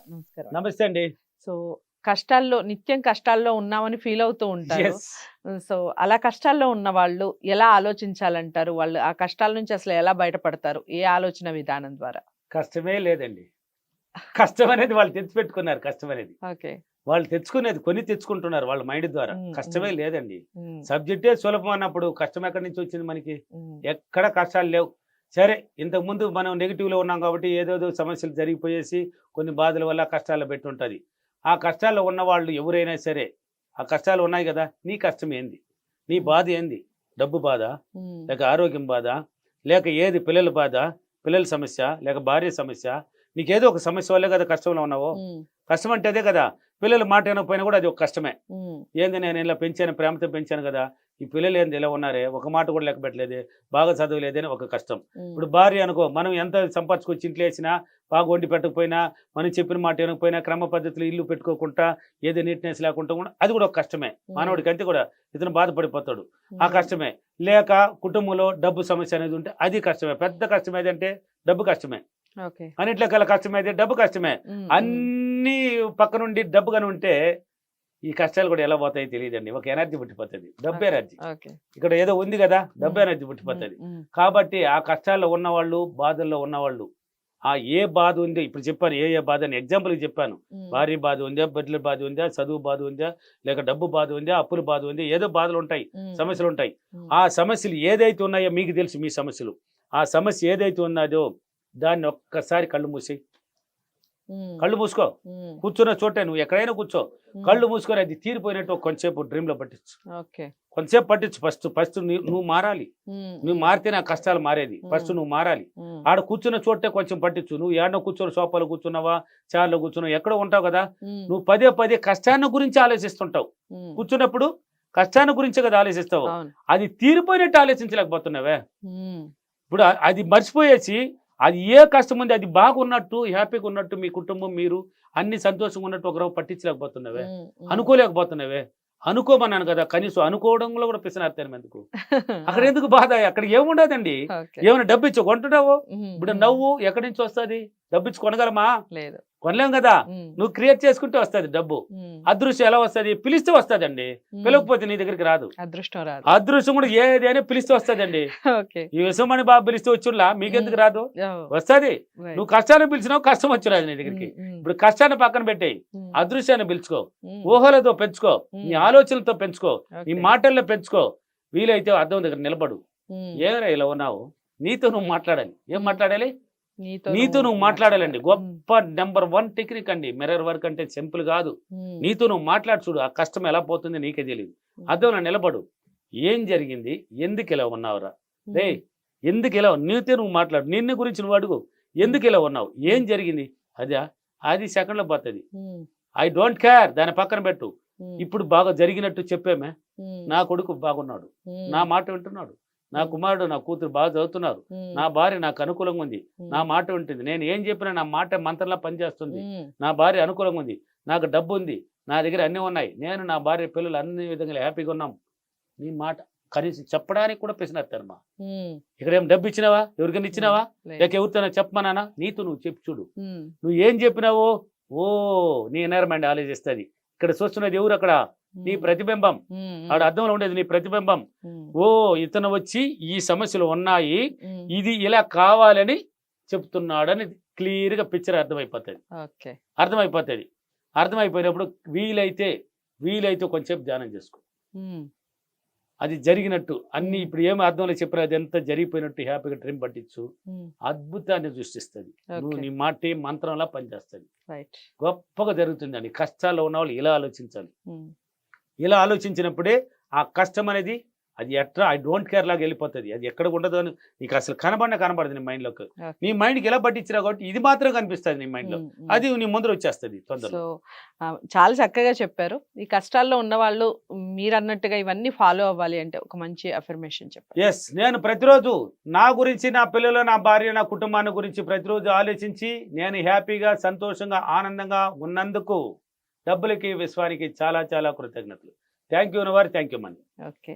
నమస్కారం. నమస్తే అండి. సో, కష్టాల్లో నిత్యం కష్టాల్లో ఉన్నామని ఫీల్ అవుతూ ఉంటారు. యెస్. సో, అలా కష్టాల్లో ఉన్న వాళ్ళు ఎలా ఆలోచించాలంటారు? వాళ్ళు ఆ కష్టాల నుంచి అసలు ఎలా బయటపడతారు? ఏ ఆలోచన విధానం ద్వారా? కష్టమే లేదండి. కష్టం అనేది వాళ్ళు తెచ్చిపెట్టుకున్నారు కష్టం అనేది. ఓకే. వాళ్ళు తెచ్చుకునేది కొని తెచ్చుకుంటున్నారు వాళ్ళ మైండ్ ద్వారా. హ్మ్. కష్టమే హ్మ్. లేదండి. హ్మ్. సబ్జెక్టే సులభం అన్నప్పుడు కష్టం ఎక్కడి నుంచి వచ్చింది మనకి? హ్మ్. ఎక్కడ కష్టాలు లేవు. సరే ఇంతకుముందు మనం నెగెటివ్‌లో ఉన్నాం కాబట్టి ఏదేదో సమస్యలు జరిగిపోయేసి కొన్ని బాధల వల్ల కష్టాల్లో పెట్టుంటది. ఆ కష్టాల్లో ఉన్నవాళ్ళు ఎవరైనా సరే, ఆ కష్టాలు ఉన్నాయి గదా! నీ కష్టం ఏంది? నీ హ్మ్. బాధ ఏంది? డబ్బు బాధా? హ్మ్. లేక ఆరోగ్యం బాధా? లేక ఏది పిల్లల బాధ? పిల్లల సమస్య? లేక భార్య సమస్య? నీకేదో ఒక సమస్య వల్లే కదా కష్టంలో ఉన్నావు. హ్మ్. కష్టం అంటే అదే కదా! పిల్లల మాట వినకపోయినా కూడా అది ఒక కష్టమే. హ్మ్. ఏంది నేను ఇలా పెంచాను, ప్రేమతో పెంచాను కదా! ఈ పిల్లలు ఏంది ఇలా ఉన్నారే, ఒక మాట కూడా లెక్క పెట్టలేదే, బాగా చదవలేదే అని ఒక కష్టం. హ్మ్. ఇప్పుడు భార్య అనుకో, మనం ఎంత సంపాదించుకొచ్చి ఇంట్లో వేసినా, బాగా వండి పెట్టకపోయినా, మనం చెప్పిన మాట వినకపోయినా, క్రమ పద్ధతిలో ఇల్లు పెట్టుకోకుండా, ఏదో నీట్‌నెస్ లేకుండా కూడా అది కూడా ఒక కష్టమే. హ్మ్. మానవుడికి అంతే కూడా ఇతను బాధపడిపోతాడు. ఆ హ్మ్. కష్టమే. లేక కుటుంబంలో డబ్బు సమస్య అనేది ఉంటే అది కష్టమే. పెద్ద కష్టం ఏదంటే డబ్బు కష్టమే. ఓకే. అన్నిట్లో కల్లా కష్టమైతే డబ్బు కష్టమే. హ్మ్. హ్మ్. అన్నీ పక్కనుండి డబ్బు గాని ఉంటే, ఈ కష్టాలు కూడా ఎలా పోతాయో తెలీదండి. ఒక ఎనర్జీ పుట్టిపోతది. డబ్బు ఓకే. ఎనర్జీ. ఓకే. ఇక్కడ ఏదో ఉంది గదా! డబ్బు హ్మ్. ఎనర్జీ హ్మ్. పుట్టిపోతది. హ్మ్. కాబట్టి ఆ కష్టాల్లో ఉన్నవాళ్ళు, బాధల్లో ఉన్నవాళ్ళు, ఆ ఏ బాధ ఉంది ఇప్పుడు చెప్పాను ఏ బాధ అని ఎగ్జాంపుల్‌కి చెప్పాను. హ్మ్. భార్య బాధ ఉందా? బిడ్డల బాధ ఉందా? చదువు బాధ ఉందా? లేక డబ్బు బాధ ఉందా? అప్పుల బాధ ఉంది. ఏదో బాధలుంటాయి. హ్మ్. సమస్యలుంటాయి. హ్మ్. ఆ సమస్యలు ఏదైతే ఉన్నాయో మీకు తెలుసు మీ సమస్యలు. ఆ సమస్య ఏదైతే ఉన్నదో దాన్ని ఒక్కసారి కళ్ళు మూసేయి. హ్మ్. కళ్ళు మూసుకో. హ్మ్. కూర్చున్న చోటే నువ్వు ఎక్కడైనా కూర్చో. హ్మ్. కళ్ళు మూసుకొని అది తీరిపోయినట్టు కొంచెంసేపు డ్రీమ్‌లో పట్టించు. ఓకే. కొంతసేపు పట్టించు ఫస్ట్ నువ్వు మారాలి. హ్మ్. నువ్వు హ్మ్. మారితేనే ఆ కష్టాలు మారేది. ఫస్ట్ హ్మ్. నువ్వు మారాలి. హ్మ్. ఆడ కూర్చున్న చోటే కొంచెం పట్టించు. నువ్వు ఏడనో కూర్చొని సోఫాలో కూర్చున్నావా, చైర్‌లో కూర్చున్నావా ఎక్కడో ఉంటావు కదా! హ్మ్. నువ్వు పదే పదే కష్టాన్ని గురించి ఆలోచిస్తుంటావు. హ్మ్. కూర్చున్నప్పుడు కష్టాన్ని గురించే కదా ఆలోచిస్తావు. అవును. అది తీరిపోయినట్టు ఆలోచించలేకపోతున్నావే. హ్మ్. ఇప్పుడు అది మర్చిపోయేసి అది ఏ కష్టం ఉంది అది బాగున్నట్టు, హ్యాపీగా ఉన్నట్టు మీ కుటుంబం మీరు అన్ని సంతోషంగా ఉన్నట్టు ఒకరోజు పట్టించలేకపోతున్నావే. హ్మ్. హ్మ్. అనుకోలేకపోతున్నావే. అనుకోమన్నాను కదా! కనీసం అనుకోవడంలో కూడా పిసనారితనం ఎందుకు? అక్కడ ఆ! ఎందుకు బాధ? అక్కడ ఏముండదండి. ఓకే. ఏమైనా డబ్బిచ్చి కొంటున్నావు? హ్మ్. ఇప్పుడు హ్మ్. నవ్వు ఎక్కడి నుంచి వస్తది? డబ్బిచ్చి కొనగలమా? లేదు. కొనలేం కదా! హ్మ్. నువ్వు క్రియేట్ చేసుకుంటే వస్తది డబ్బు. హ్మ్. అదృష్టం ఎలా వస్తది? పిలిస్తే వస్తదండి. హ్మ్. పిలవకపోతే నీ దగ్గరికి రాదు. అదృష్టం రాదు. అదృష్టం కూడా ఏది అని పిలిస్తే వస్తదండి. ఓకే. ఈ విశ్వమణి బాబు పిలిస్తే వచ్చుల్లా హ్మ్. మీకెందుకు రాదు? ఓహ్! వస్తది. నువ్వు రైట్. కష్టాన్ని పిలిచినావు కష్టం వచ్చి రాదు నీ దగ్గరికి. హ్మ్. హ్మ్. ఇప్పుడు కష్టాన్ని పక్కన పెట్టేయి. హ్మ్. అదృష్టాన్ని పిలుచుకో. హ్మ్. ఊహలతో పెంచుకో. నీ హ్మ్. ఆలోచనలతో పెంచుకో. నీ ఓకే. మాటల్లో పెంచుకో. వీలైతే అద్దం దగ్గర నిలబడు. హ్మ్. ఏమిరా ఇలా ఉన్నావు? నీతో నువ్వు మాట్లాడాలి. ఏం హ్మ్. మాట్లాడాలి? నీతో నీతో నువ్వు మాట్లాడాలండి. మాట్లాడాలి. హ్మ్. గొప్ప నంబర్ 1 టెక్నిక్ అండి. మిర్రర్ వర్క్ అంటే సింపుల్ గాదు. హ్మ్. నీతో నువ్వు మాట్లాడి చూడు. ఆ కష్టం ఎలా పోతుందో నీకే తెలీదు. హ్మ్. అద్దంలో నిలబడు. ఏం జరిగింది? ఎందుకిలా ఉన్నావురా? రేయ్! హ్మ్. ఎందుకిలా నీతో నువ్వు మాట్లాడు. నిన్ను గురించి నువ్వు అడుగు. హ్మ్. ఎందుకిలా ఉన్నావు? ఏం హ్మ్. జరిగింది? అదా? అది సెకండ్‌లో పోతది. హ్మ్. ఐ డోంట్ కేర్ దాన్ని పక్కన పెట్టు. హ్మ్. ఇప్పుడు బాగా జరిగినట్టు చెప్పామే. హ్మ్. నా కొడుకు బాగున్నాడు. నా హ్మ్. మాట వింటున్నాడు. నా హ్మ్. కుమారుడు, నా కూతురు బాగా చదువుతున్నారు. హ్మ్. నా భార్య నాకు అనుకూలంగా ఉంది. నా హ్మ్. మాట వింటుంది. నేను ఏం చెప్పినా నా మాట మంత్రంలా పనిచేస్తుంది. హ్మ్. నా భార్య అనుకూలంగా ఉంది. నాకు డబ్బుంది. నా దగ్గర అన్నీ ఉన్నాయి. నేను నా భార్య పిల్లలు అన్ని విధంగా హ్యాపీగా ఉన్నాం. నీ మాట కనీసం చెప్పడానికి కూడా పిసినారితనమా? హ్మ్. ఇక్కడేం డబ్బు ఇచ్చినావా? ఎవరికైనా హ్మ్. ఇచ్చినావా? లేదు. లేక ఎవరితోనైనా చెప్పమన్నానా? నీతో నువ్వు చెప్పి చూడు. హ్మ్. నువ్వు ఏం చెప్పినావు? ఓహ్! నీ ఇన్నర్ మైండ్ ఆలోచిస్తది. ఇక్కడ చూస్తున్నది ఎవరు అక్కడ? నీ హ్మ్. ప్రతిబింబం. హ్మ్. ఆడ హ్మ్. అద్దంలో ఉండేది నీ ప్రతిబింబం. హ్మ్. ఓహ్! ఇతను వచ్చి ఈ సమస్యలు ఉన్నాయి. హ్మ్. ఇది ఇలా కావాలని చెప్తున్నాడని క్లియర్‌గా పిక్చర్ అర్థమైపోతది. ఓకే. అర్థమైపోతది. అర్థమైపోయినప్పుడు వీలైతే కొంచెంసేపు ధ్యానం చేసుకో. హ్మ్. అది జరిగినట్టు అన్నీ హ్మ్. ఇప్పుడు ఏమి అర్థంలో చెప్పినా అదంతా జరిగిపోయినట్టు హ్యాపీగా డ్రీమ్ పట్టించు. హ్మ్. అద్భుతాన్ని సృష్టిస్తది. నువ్వు ఓకే. నీ మాటే మంత్రంలా పనిచేస్తది. రైట్. గొప్పగా జరుగుతుందండి. కష్టాల్లో ఉన్నవాళ్ళు ఇలా ఆలోచించాలి. హ్మ్. ఇలా ఆలోచించినప్పుడే ఆ కష్టం అనేది అది ఎట్లా ఐ డోంట్ కేర్ లాగా వెళ్ళిపోతది. అది ఎక్కడ ఉండదు అని నీకు అసలు కనబడదు నీ మైండ్‌లోకి. నీ ఓకే. మైండ్‌కి ఎలా పట్టించినావు కాబట్టి ఇది మాత్రం కనిపిస్తది నీ మైండ్‌లో. హ్మ్. హ్మ్. అది నీ ముందర వచ్చేస్తది సో, తొందరలో. చాలా చక్కగా చెప్పారు. ఈ కష్టాల్లో ఉన్నవాళ్ళు మీరన్నట్టుగా ఇవన్నీ ఫాలో అవ్వాలి అంటే ఒక మంచి అఫర్మేషన్ చెప్పండి. యెస్. నేను ప్రతిరోజు నా గురించి, నా పిల్లలు, నా భార్య, నా కుటుంబాన్ని గురించి ప్రతిరోజు ఆలోచించి నేను హ్యాపీగా, సంతోషంగా, ఆనందంగా ఉన్నందుకు డబ్బులకి, విశ్వానికి చాలా చాలా కృతజ్ఞతలు. Thank you your thank you money. Okay.